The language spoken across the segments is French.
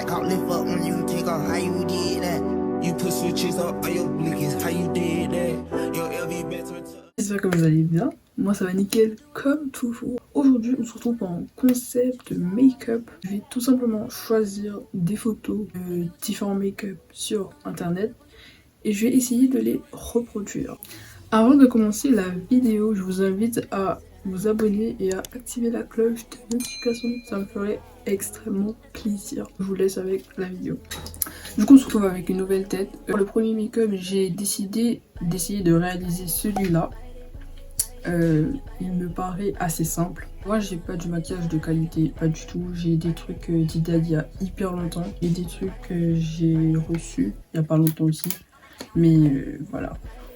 out, lift up when you take off. How you did that? You put switches up on your blickers. How you did that? Your LV better. J'espère que vous allez bien. Moi ça va nickel comme toujours. Aujourd'hui on se retrouve pour un concept de make-up. Je vais tout simplement choisir des photos de différents make-up sur internet et je vais essayer de les reproduire. Avant de commencer la vidéo, je vous invite à vous abonner et à activer la cloche de notification. Ça me ferait extrêmement plaisir. Je vous laisse avec la vidéo. Du coup on se retrouve avec une nouvelle tête. Pour le premier make-up j'ai décidé d'essayer de réaliser celui-là. Il me paraît assez simple. Moi j'ai pas du maquillage de qualité, pas du tout. J'ai des trucs d'idées il y a hyper longtemps et des trucs que j'ai reçus il y a pas longtemps aussi. Mais voilà,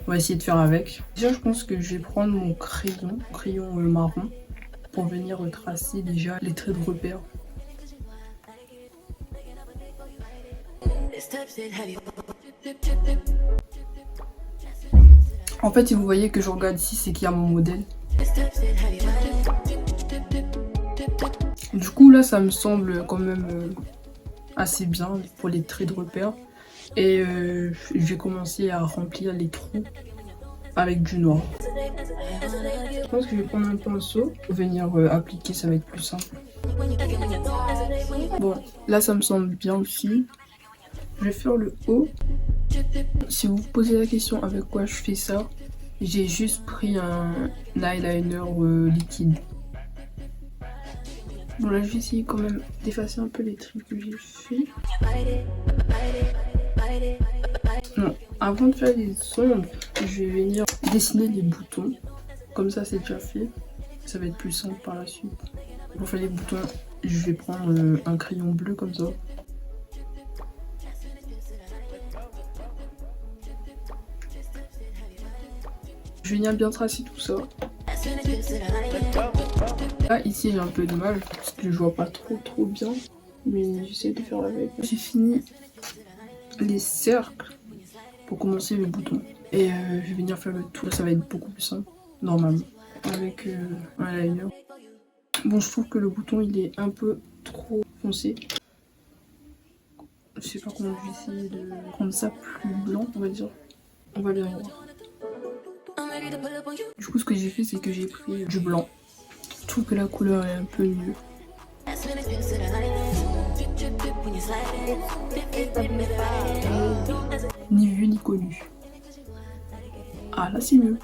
on va essayer de faire avec. Déjà je pense que je vais prendre mon crayon marron pour venir tracer déjà les traits de repère. En fait, si vous voyez que je regarde ici, c'est qu'il y a mon modèle. Du coup, là, ça me semble quand même assez bien pour les traits de repère. Et je vais commencer à remplir les trous avec du noir. Je pense que je vais prendre un pinceau pour venir appliquer, ça va être plus simple. Bon, là, ça me semble bien aussi. Je vais faire le haut. Si vous vous posez la question avec quoi je fais ça, j'ai juste pris un eyeliner liquide. Bon là je vais essayer quand même d'effacer un peu les traits que j'ai fait. Non, avant de faire les ombres, je vais venir dessiner des boutons. Comme ça c'est déjà fait. Ça va être plus simple par la suite. Pour faire les boutons, je vais prendre un crayon bleu comme ça. Je vais venir bien tracer tout ça. Là ici j'ai un peu de mal parce que je vois pas trop bien, mais j'essaie de faire avec. J'ai fini les cercles pour commencer le bouton et je vais venir faire le tour. Ça va être beaucoup plus simple normalement avec un liner. Bon, je trouve que le bouton il est un peu trop foncé. Je sais pas comment je vais essayer de rendre ça plus blanc, on va dire. On va bien voir. Du coup ce que j'ai fait c'est que j'ai pris du blanc. Je trouve que la couleur est un peu mieux. Ni vu ni connu. Ah là c'est mieux.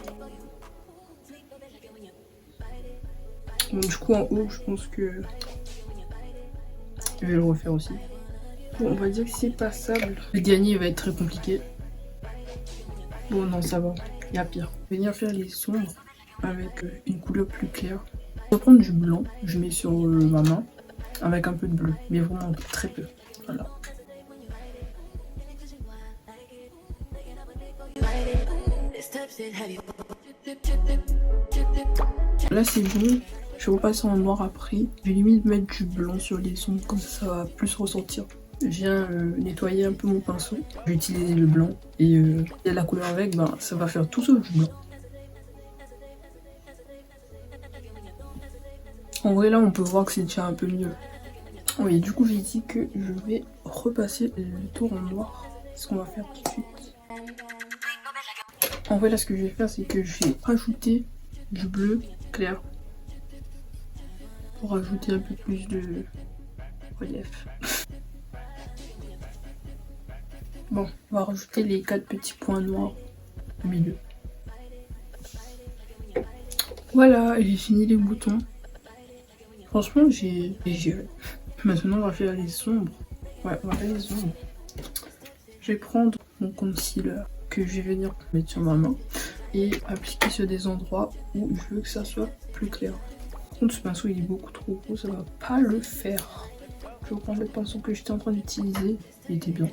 Bon, du coup en haut je pense que je vais le refaire aussi. Bon, on va dire que c'est passable. Le dernier va être très compliqué. Bon non ça va, il y a pire. Je vais venir faire les sombres avec une couleur plus claire. Je vais prendre du blanc, je mets sur ma main avec un peu de bleu, mais vraiment très peu. Voilà. Là c'est bon, je vais repasser en noir après. Je vais limite mettre du blanc sur les sombres, comme ça va plus ressortir. Je viens nettoyer un peu mon pinceau. Je vais utiliser le blanc et il y a la couleur avec, ben, ça va faire tout seul du blanc. En vrai là on peut voir que c'est déjà un peu mieux. Oui, du coup j'ai dit que je vais repasser le tour en noir. C'est ce qu'on va faire tout de suite. En vrai là ce que je vais faire c'est que je vais rajouter du bleu clair. Pour rajouter un peu plus de relief. Bon, on va rajouter les 4 petits points noirs au milieu. Voilà, j'ai fini les boutons. Franchement, j'ai géré. Maintenant, on va faire les ombres. Ouais, on va faire les ombres. Je vais prendre mon concealer que je vais venir mettre sur ma main et appliquer sur des endroits où je veux que ça soit plus clair. Par contre, ce pinceau, il est beaucoup trop gros, ça va pas le faire. Je vais reprendre le pinceau que j'étais en train d'utiliser. Il était bien.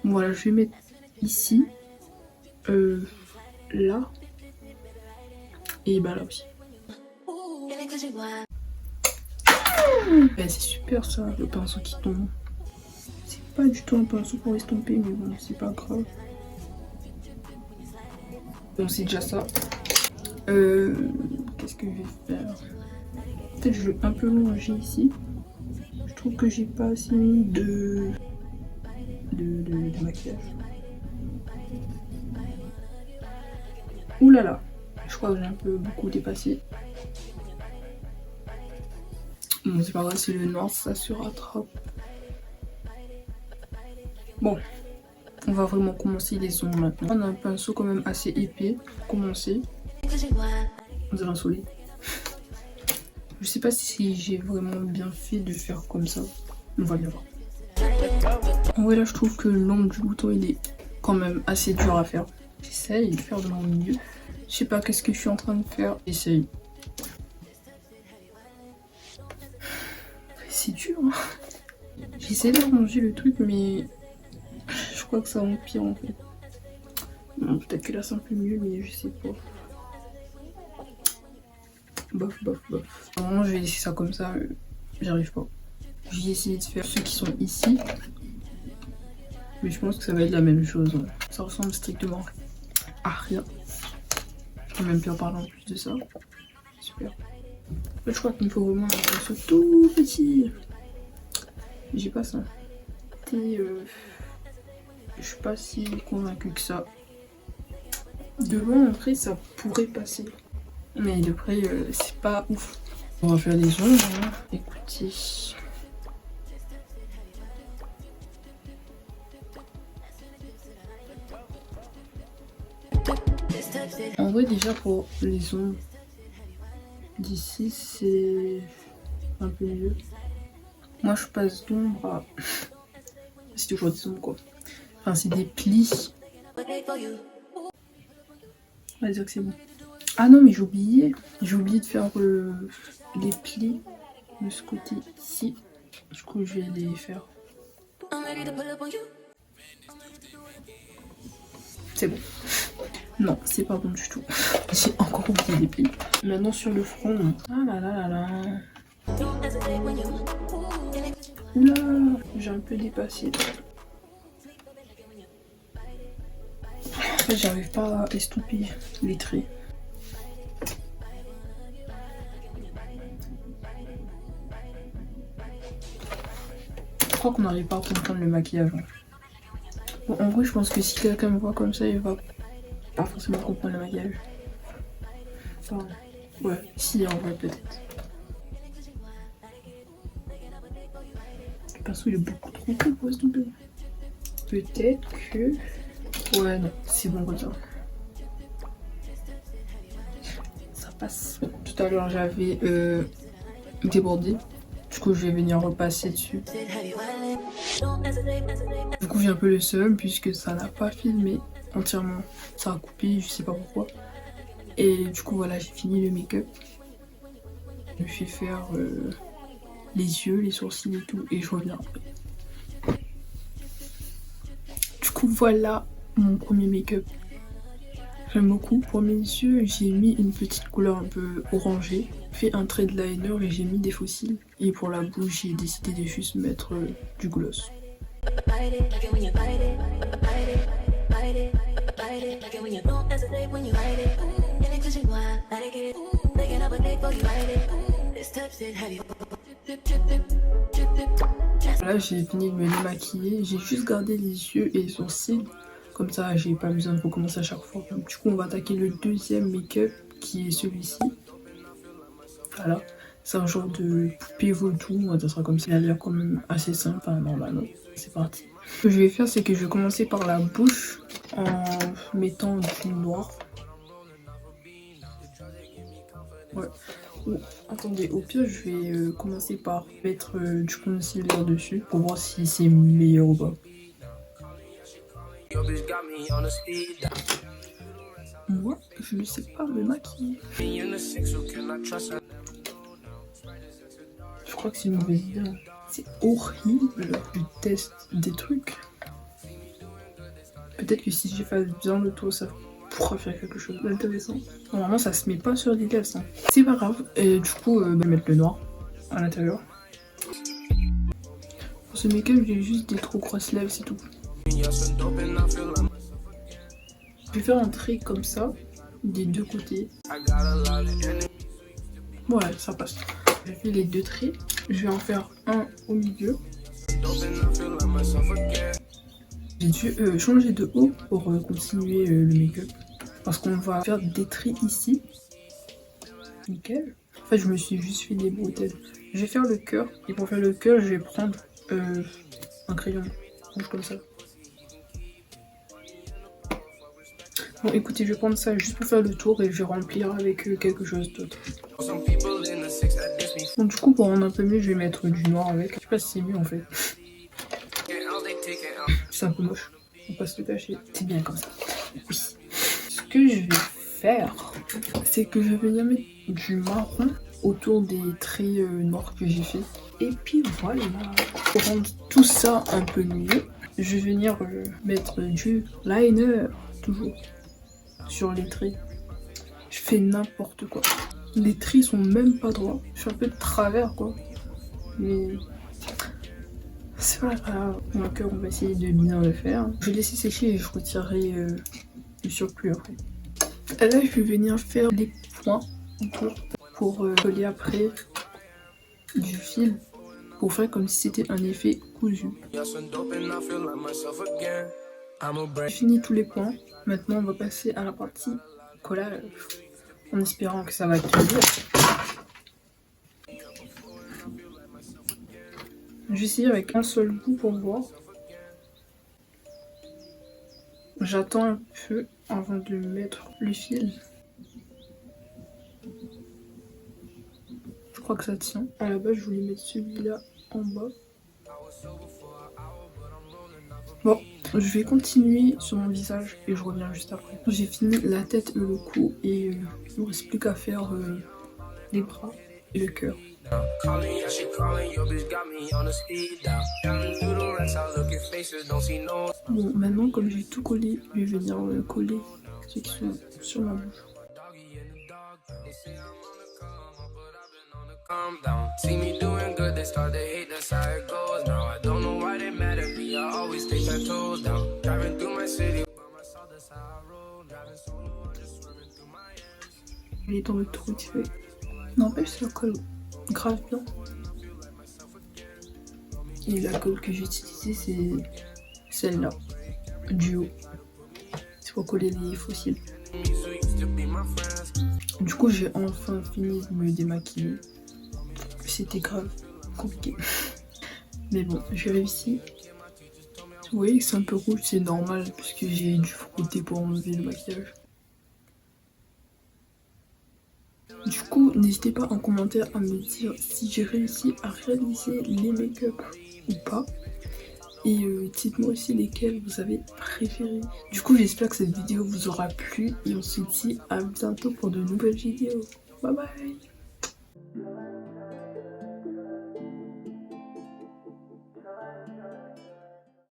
Voilà, je vais mettre ici, là, et bah là aussi. C'est super ça, le pinceau qui tombe. C'est pas du tout un pinceau pour estomper, mais bon, c'est pas grave. Bon, c'est déjà ça. Qu'est-ce que je vais faire? Peut-être je vais un peu longer ici. Je trouve que j'ai pas assez mis de maquillage. Ouh là là, je crois que j'ai un peu beaucoup dépassé. Bon, c'est pas grave, c'est le noir, ça se rattrape. Bon, on va vraiment commencer les ongles maintenant. On a un pinceau quand même assez épais pour commencer. On dirait un soleil. Je sais pas si j'ai vraiment bien fait de faire comme ça. On va bien voir. En vrai là je trouve que l'ombre du bouton il est quand même assez dur à faire. J'essaye de faire de mon mieux. Je sais pas qu'est-ce que je suis en train de faire. J'essaye. C'est dur hein. J'essaie d'arranger le truc mais je crois que ça empire en fait. Peut-être que là c'est un peu mieux mais je sais pas. Bof. Vraiment je vais laisser ça comme ça. J'arrive pas. Je vais essayer de faire ceux qui sont ici. Mais je pense que ça va être la même chose. Ça ressemble strictement à rien. Je vais même plus en parler en plus de ça. Super. Je crois qu'il me faut vraiment un pinceau tout petit. J'ai pas ça. Je suis pas si convaincue que ça. Devant, en vrai, ça pourrait passer. Mais de près, c'est pas ouf. On va faire les ombres. Hein. Écoutez. En vrai déjà pour les ombres d'ici c'est un peu mieux. Moi je passe d'ombre à... c'est toujours des ombres quoi. Enfin c'est des plis. On va dire que c'est bon. Ah non mais j'ai oublié de faire les plis de ce côté ici. Du coup je vais les faire. C'est bon. Non, c'est pas bon du tout. J'ai encore oublié les plis. Maintenant sur le front. Ah là là là là. Oula, j'ai un peu dépassé. En fait, j'arrive pas à estomper les traits. Je crois qu'on n'arrive pas à comprendre le maquillage. Bon, en vrai, je pense que si quelqu'un me voit comme ça, il va pas forcément comprendre le maquillage. Enfin, ouais, si en vrai peut-être. Le pinceau il est beaucoup trop court pour estomper. Peut-être que... Ouais non, c'est bon comme ça. Ça passe. Tout à l'heure j'avais débordé. Du coup je vais venir repasser dessus. Du coup j'ai un peu le seum puisque ça n'a pas filmé entièrement. Ça a coupé, je sais pas pourquoi. Et du coup voilà, j'ai fini le make-up. Je me fais faire les yeux, les sourcils et tout. Et je reviens après. Du coup voilà mon premier make-up. J'aime beaucoup. Pour mes yeux, j'ai mis une petite couleur un peu orangée. Fait un trait de liner et j'ai mis des faux cils. Et pour la bouche, j'ai décidé de juste mettre du gloss. Là, j'ai fini de me démaquiller. J'ai juste gardé les yeux et les sourcils. Comme ça, j'ai pas besoin de recommencer à chaque fois. Du coup, on va attaquer le deuxième make-up qui est celui-ci. Voilà. C'est un genre de poupée vaudou. Ça sera comme ça. Il a l'air quand même assez simple. Enfin, normal. C'est parti. Ce que je vais faire, c'est que je vais commencer par la bouche en mettant du noir. Ouais. Oh, attendez, au pire, je vais commencer par mettre du concealer dessus pour voir si c'est meilleur ou pas. Moi, je ne sais pas me maquiller. Je crois que c'est une mauvaise idée. C'est horrible. Je teste des trucs. Peut-être que si j'efface bien le tour, ça pourra faire quelque chose d'intéressant. Normalement, ça se met pas sur les lèvres. Hein. C'est pas grave. Et du coup, je vais mettre le noir à l'intérieur. Pour ce make-up, j'ai juste des trop grosses lèvres, c'est tout. Je vais faire un trait comme ça, des deux côtés. Voilà, ça passe. J'ai fait les deux traits. Je vais en faire un au milieu. J'ai dû changer de haut pour continuer le make-up. Parce qu'on va faire des traits ici. Nickel. En fait, je me suis juste fait des bretelles. Je vais faire le cœur. Et pour faire le cœur, je vais prendre un crayon rouge comme ça. Bon, écoutez, je vais prendre ça juste pour faire le tour et je vais remplir avec quelque chose d'autre. Bon, du coup, pour rendre un peu mieux, je vais mettre du noir avec. Je sais pas si c'est mieux en fait. C'est un peu moche. On va pas se le cacher. C'est bien comme ça. Oui. Ce que je vais faire, c'est que je vais venir mettre du marron autour des traits noirs que j'ai fait. Et puis voilà. Pour rendre tout ça un peu mieux, je vais venir mettre du liner, toujours, sur les traits. Je fais n'importe quoi. Les traits sont même pas droits. Je fais un peu de travers, quoi. Mais c'est pas grave. Mon cœur, on va essayer de bien le faire. Je vais laisser sécher et je retirerai le surplus après. Là, je vais venir faire les points autour pour coller après du fil pour faire comme si c'était un effet cousu. J'ai fini tous les points. Maintenant, on va passer à la partie collage en espérant que ça va tenir. Je vais essayer avec un seul bout pour voir. J'attends un peu avant de mettre le fil. Je crois que ça tient. À la base, je voulais mettre celui-là en bas. Bon, je vais continuer sur mon visage et je reviens juste après. J'ai fini la tête et le cou et il ne me reste plus qu'à faire les bras et le cœur. Bon, maintenant comme j'ai tout collé, je vais venir coller ceux qui sont sur ma bouche. See me doing good, they start to hate, that's how it goes now. I don't know why they mad at me, I always take my toes down. Driving through my city by myself, that's how I roll. Driving solo, just swimming through my hands. Il est tombé trop vite fait. N'empêche, ça colle grave bien. Et la colle que j'ai utilisée, c'est celle-là, Duo. C'est pour coller les fossiles. Du coup, j'ai enfin fini de me démaquiller. C'était grave compliqué. Mais bon, j'ai réussi. Vous voyez que c'est un peu rouge, c'est normal puisque j'ai dû frotter pour enlever le maquillage. Du coup, n'hésitez pas en commentaire à me dire si j'ai réussi à réaliser les make-up ou pas. Et dites-moi aussi lesquels vous avez préférés. Du coup, j'espère que cette vidéo vous aura plu et on se dit à bientôt pour de nouvelles vidéos. Bye bye.